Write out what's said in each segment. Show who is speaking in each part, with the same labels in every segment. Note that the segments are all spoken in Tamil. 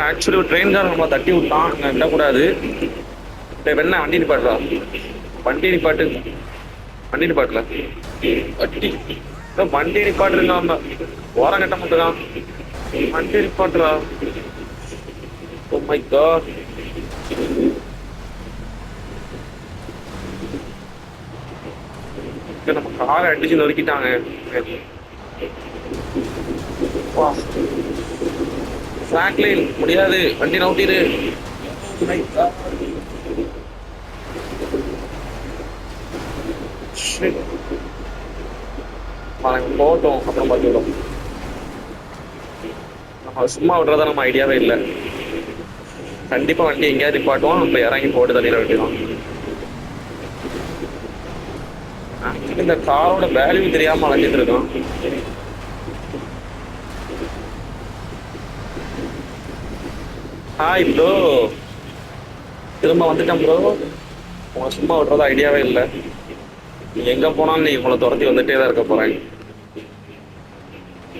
Speaker 1: ஆக்சுவலி ஒரு ட்ரெயின்காரன் நம்ம தட்டி விட்டான், அங்கே விடக்கூடாது. வேணா வண்டி நிப்பாட்டுறா, வண்டி நிப்பாட்டு, வண்டி நிப்பாட்டல வட்டி, வண்டி நிப்பாட்டுருங்க, ஓரம் கட்ட மாட்டேங்கான், வண்டி நிப்பாட்டுறா. ஓ மை காட். நம்ம காரை அடிச்சு நொறுக்கிட்டாங்க. ஃப்ராங்க்லின் முடியாது, வண்டி நவுத்திரு. போட்டோம், அப்புறம் பார்த்துக்கிறோம். நம்ம சும்மா விடுறதா நம்ம ஐடியாவே இல்லை. கண்டிப்பா வண்டி எங்கேயாவது நிப்பாட்டுவோம், நம்ம இறங்கி போட்டு தள்ளிட வேண்டியதான். இந்த காரோட வேல்யூ தெரியாம அழைச்சிட்டு இருக்கோம். ஹாய் ப்ரோ, திரும்ப வந்துட்டேன் ப்ரோ. உங்களை சும்மா விடுறதா ஐடியாவே இல்லை. நீ எங்க போனாலும் நீ உங்களை துரத்தி வந்துட்டே தான் இருக்க போறேன்.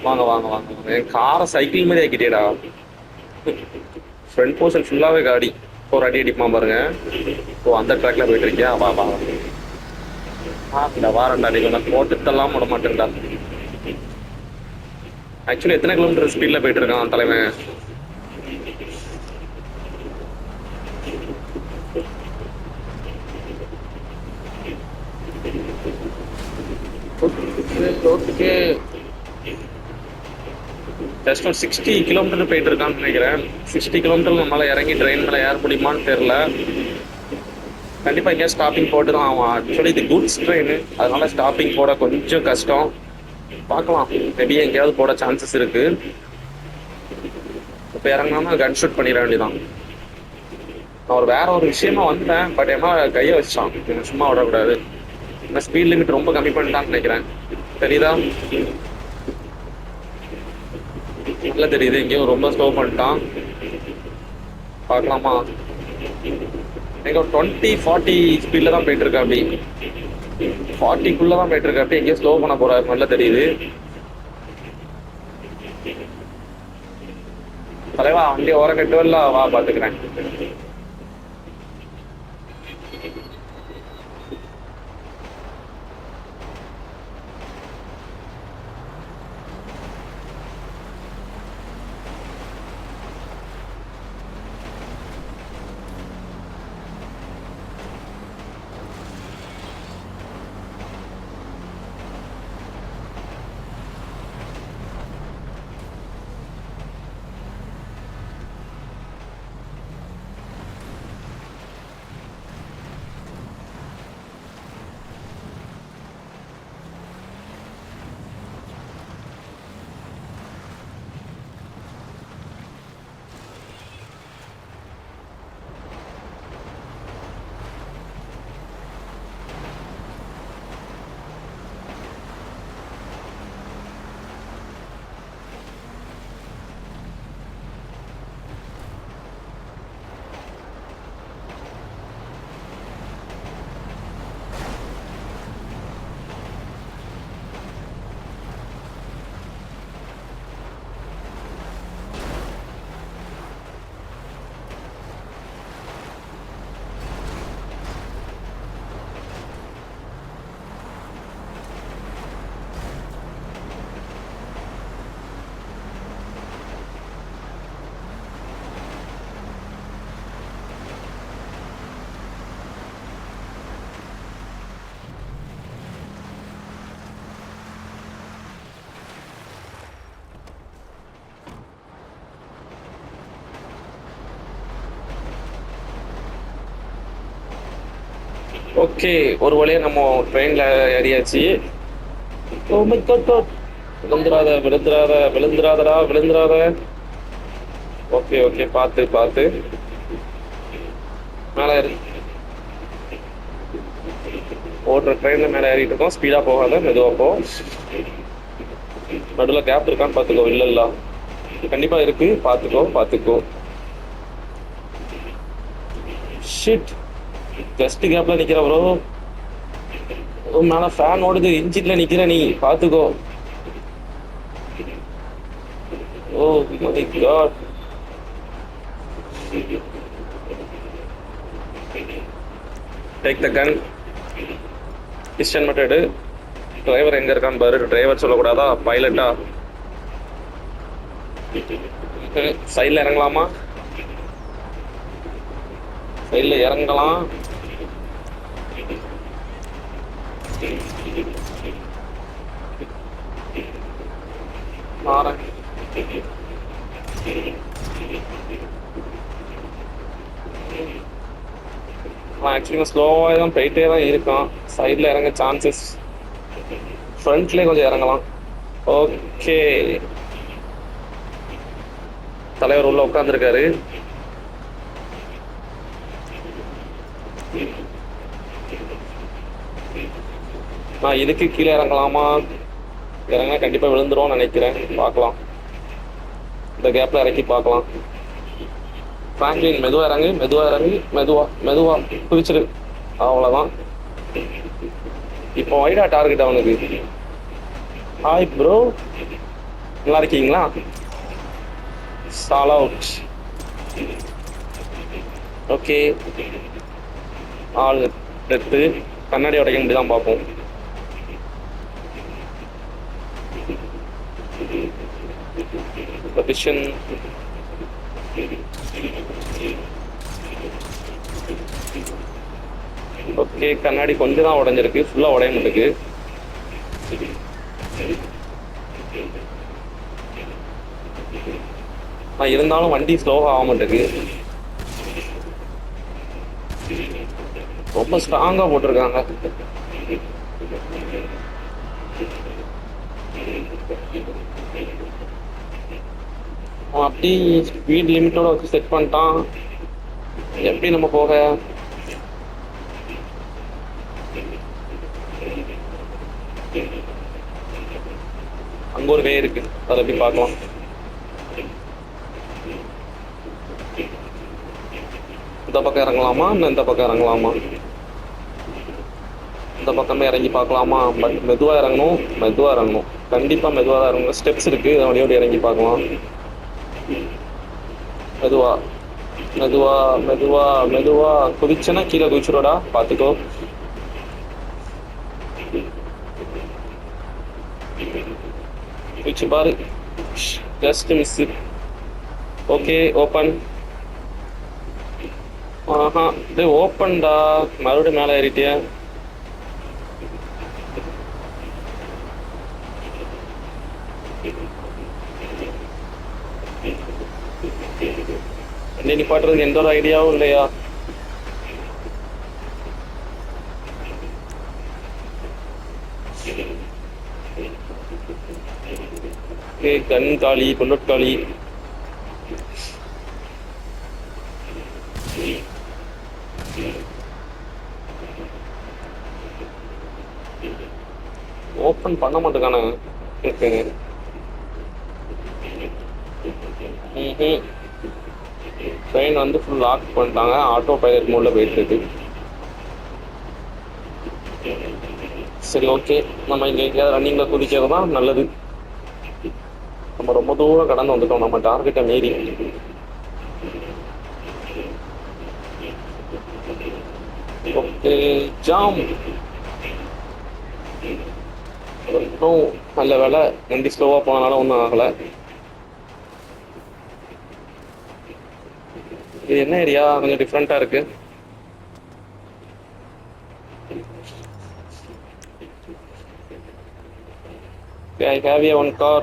Speaker 1: வாங்க வாங்க வாங்க, என் காரை சைக்கிள் மாதிரி ஆக்கிட்டேடா. ஃப்ரண்ட் போர்ஷன் ஃபுல்லாவே காடி ஒரு அடி அடிப்பான் பாருங்க. ஓ அந்த ட்ராக்ல போயிட்டு இருக்கியா? வா வா இந்த வாரண்டா, நீ கொஞ்சம் போட்டுத்தெல்லாம் விட மாட்டேன்டா. ஆக்சுவலி எத்தனை கிலோமீட்டர் ஸ்பீட்ல போயிட்டு இருக்கான் தலைவன்? ஓகே, ஜஸ்ட் ஒரு 60 கிலோமீட்டர் போயிட்டு இருக்கான்னு நினைக்கிறேன். 60 கிலோமீட்டர் நம்மளால இறங்கி ட்ரெயின் மேலே ஏற முடியுமான்னு தெரியல. கண்டிப்பா எங்கேயா ஸ்டாப்பிங் போட்டு தான் ஆகும். ஆக்சுவலி இது குட்ஸ் ட்ரெயின், அதனால ஸ்டாப்பிங் போட கொஞ்சம் கஷ்டம். பார்க்கலாம், மேபி எங்கேயாவது போட சான்சஸ் இருக்கு. இப்போ இறங்கினா கன் ஷூட் பண்ணிட வேண்டியதான். நான் வேற ஒரு விஷயமா வந்தேன், பட் ஏமா கையை வச்சான், சும்மா விடக்கூடாது. நான் ஸ்பீட் லிமிட் ரொம்ப கம்மி பண்ணிட்டான்னு நினைக்கிறேன். தெரியுதா? நல்லா தெரியுது, எங்கேயும் ரொம்ப ஸ்லோ பண்ணிட்டான். பார்க்கலாமா? எங்க 20-40 ஸ்பீட்ல தான் போயிட்டு இருக்கா, அப்படி 40க்குள்ள தான் போயிட்டு இருக்கா. அப்படி எங்கேயும் ஸ்லோ பண்ண போறாரு, நல்லா தெரியுது. தலைவா வண்டி ஓரம் கட்டுவல்ல, வா பாத்துக்கிறேன். ஓகே, ஒரு வழியா நம்ம ட்ரெயின்ல ஏறியாச்சு. ஓ மை காட், விழுந்துராத விழுந்துராத விழுந்துராதடா விழுந்துராத. ஓகே ஓகே, பார்த்து பார்த்து மேலே ஏறி. ஓடுற ட்ரெயின்ல மேலே ஏறிட்டு இருக்கோம். ஸ்பீடா போகாத, மெதுவா போ. நடுவில் கேப் இருக்கான்னு பார்த்துக்கோ. இல்லை இல்லை, கண்டிப்பா இருக்கு, பார்த்துக்கோ பார்த்துக்கோ. ஷிட், ஜஸ்ட் கேப்ல நிக்கிற ப்ரோ. மேல ஃபேன் ஓடுது, இன்ஜின்ல நிக்கிற நீ, பாத்துக்கோ. Oh my God, take the gun. Piston மட்டும் எடு. டிரைவர் எங்க இருக்கான்னு பாரு. டிரைவர் சொல்லக்கூடாதா? பைலட்டா? சைடில் இறங்கலாமா? சைடில் இறங்கலாம். மாறேன். ஆக்சுவலி ஸ்லோவாக தான் போயிட்டே தான் இருக்கான். சைடில் இறங்க சான்சஸ், ஃப்ரண்ட்லேயே கொஞ்சம் இறங்கலாம். ஓகே, தலைவர் உள்ள உட்காந்துருக்காரு. நான் இதுக்கு கீழே இறங்கலாமா? இறங்கினா கண்டிப்பாக விழுந்துருவோம்னு நினைக்கிறேன். பார்க்கலாம், இந்த கேப்பில் இறக்கி பார்க்கலாம். ஃப்ராங்க்லின் மெதுவாக இறங்கு, மெதுவாக இறங்கு, மெதுவாக குதிச்சிரு. அவ்வளோதான். இப்போ வைடா டார்கெட் அவனுக்கு. ஹாய் ப்ரோ, நல்லா இருக்கீங்களா? சால் அவுட். ஓகே, ஆள் எடுத்து கண்ணாடி உடைக்க வேண்டி தான் பார்ப்போம். பொசிஷன். ஓகே, கண்ணாடி கொஞ்சம் தான் உடைஞ்சிருக்கு, ஃபுல்லாக உடைய மாட்டுக்கு. இருந்தாலும் வண்டி ஸ்லோவாக ஆக மாட்டேங்குது. ரொம்ப ஸ்ட்ராங்காக போட்டிருக்காங்க. அப்படி ஸ்பீட் லிமிட்டோட வச்சு செட் பண்ணிட்டான். எப்படி நம்ம போக? அங்க ஒரு வே இருக்கு, அதை எப்படி பார்க்கலாம். இந்த பக்கம் இறங்கலாமா, இல்லை இந்த பக்கம் இறங்கலாமா? இந்த பக்கமே இறங்கி பார்க்கலாமா? பட் மெதுவாக இறங்கணும். கண்டிப்பாக மெதுவாக தான் இறங்கணும். ஸ்டெப்ஸ் இருக்கு, இதை வழியோடு இறங்கி பார்க்கலாம். மெதுவா குதிச்சனா கீழே குதிச்சிரோடா, பார்த்துக்கோ. குதிச்சு பாரு, ஜஸ்ட் மிஸ். Okay, open. ஆஹா, டே ஓப்பன்டா. மறுபடியும் மேலே ஏறிட்டியா? வண்டி நிப்பாட்டுறதுக்கு எந்த ஒரு ஐடியாவும் இல்லையா? கன் காலி, புல்லட் காலி. ஓப்பன் பண்ண மாட்டேங்கானே. ட்ரெயின் வந்து ஃபுல் லாக் பண்ணிட்டாங்க. ஆட்டோ பைலட் மோட்ல போயிட்டு இருக்கு. சரி, ஓகே, நம்ம இங்கே எங்கேயாவது ரன்னிங்கில் குதிக்கிறது தான் நல்லது. நம்ம ரொம்ப தூரம் கடந்து வந்துட்டோம் நம்ம டார்கெட்டை மீறி. Okay, jam. ஒன்றும் நல்ல வேலை, வண்டி ஸ்லோவாக போனனால ஒன்றும் ஆகலை. இது என்ன ஏரியா? கொஞ்சம் டிஃப்ரெண்ட்டாக இருக்கு. I have a one car.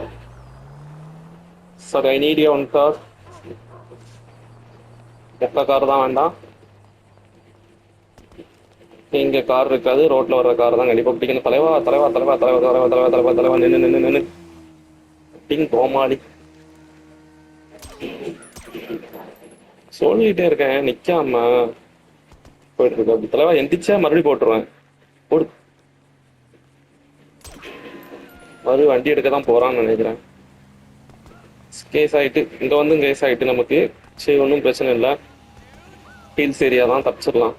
Speaker 1: Sir, I need a one car. மொத்த கார் தான் வேண்டாம். இங்க கார் இருக்காது, ரோட்ல வர்ற கார் தான் கண்டிப்பா பிடிக்கணும். தலைவா நின்று கோமாளி சொல்லிட்டே இருக்கேன், நிக்காம போயிட்டு இருக்க. தலைவா எந்திரிச்சா மறுபடியும் போட்டுருவேன். போடு. மறுபடியும் வண்டி எடுக்க தான் போறான்னு நினைக்கிறேன். கேஸ் ஆயிட்டு இங்க வந்து கேஸ் ஆயிட்டு நமக்கு. சரி, ஒன்றும் பிரச்சனை இல்லை. ஹில்ஸ் ஏரியா தான், தப்பிச்சிடலாம்.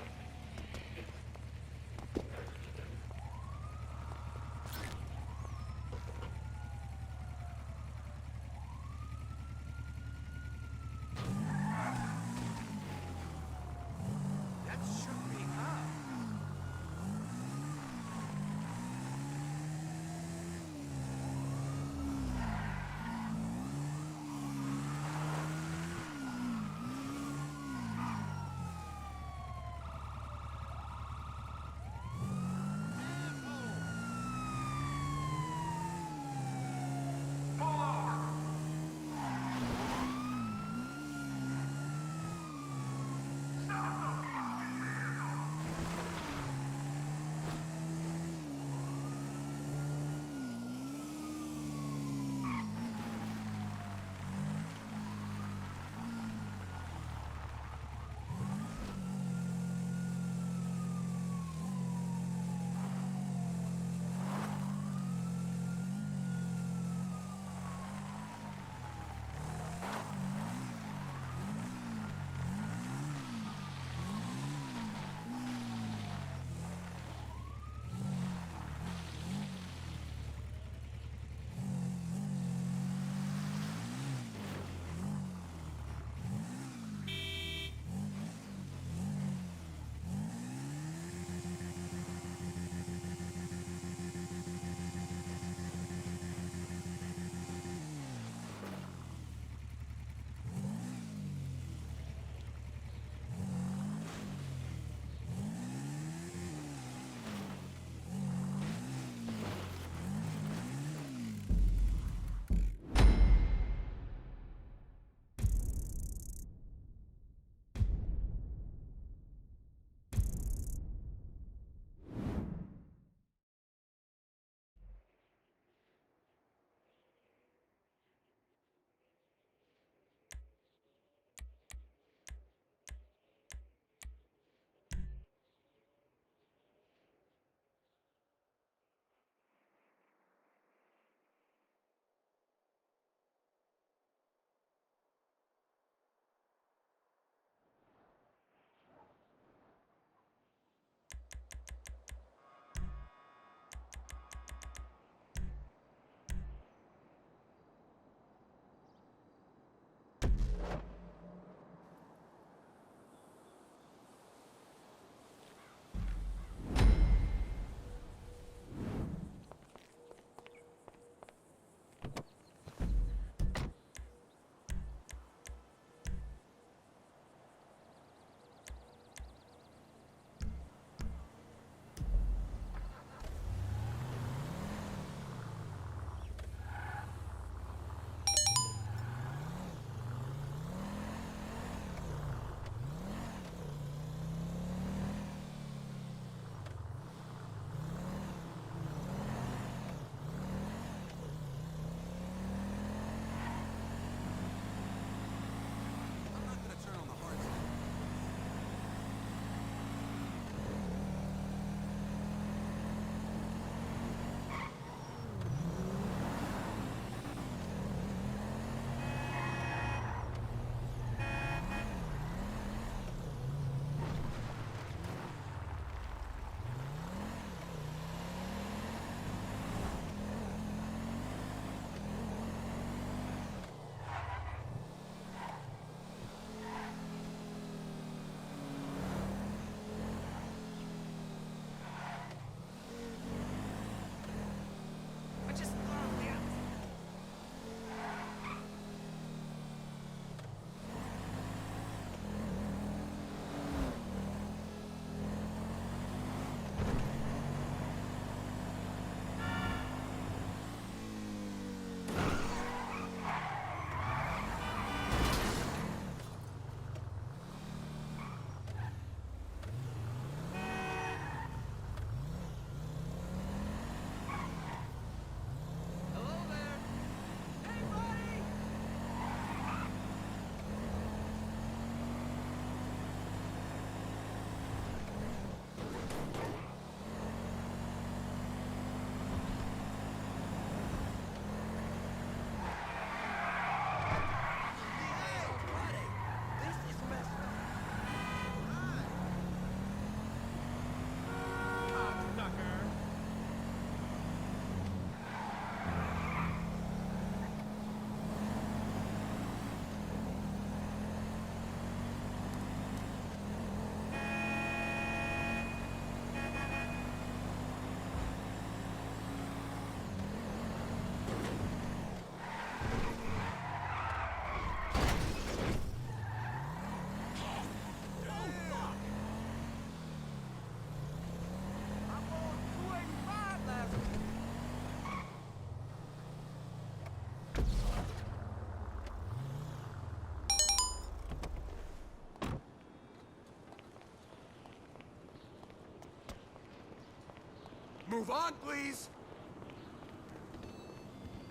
Speaker 2: Move on, please!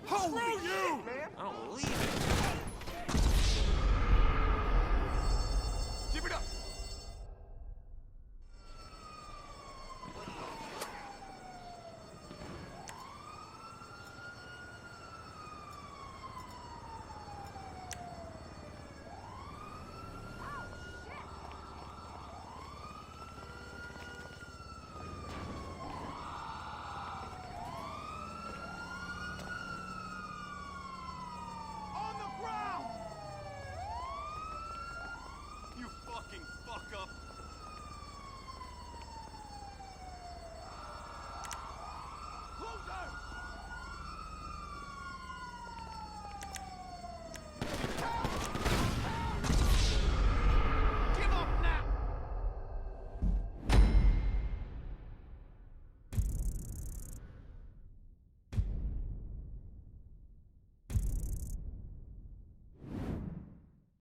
Speaker 2: Holy you! Man.
Speaker 3: I don't believe it.
Speaker 2: Keep it up!
Speaker 3: You fucking fuck up.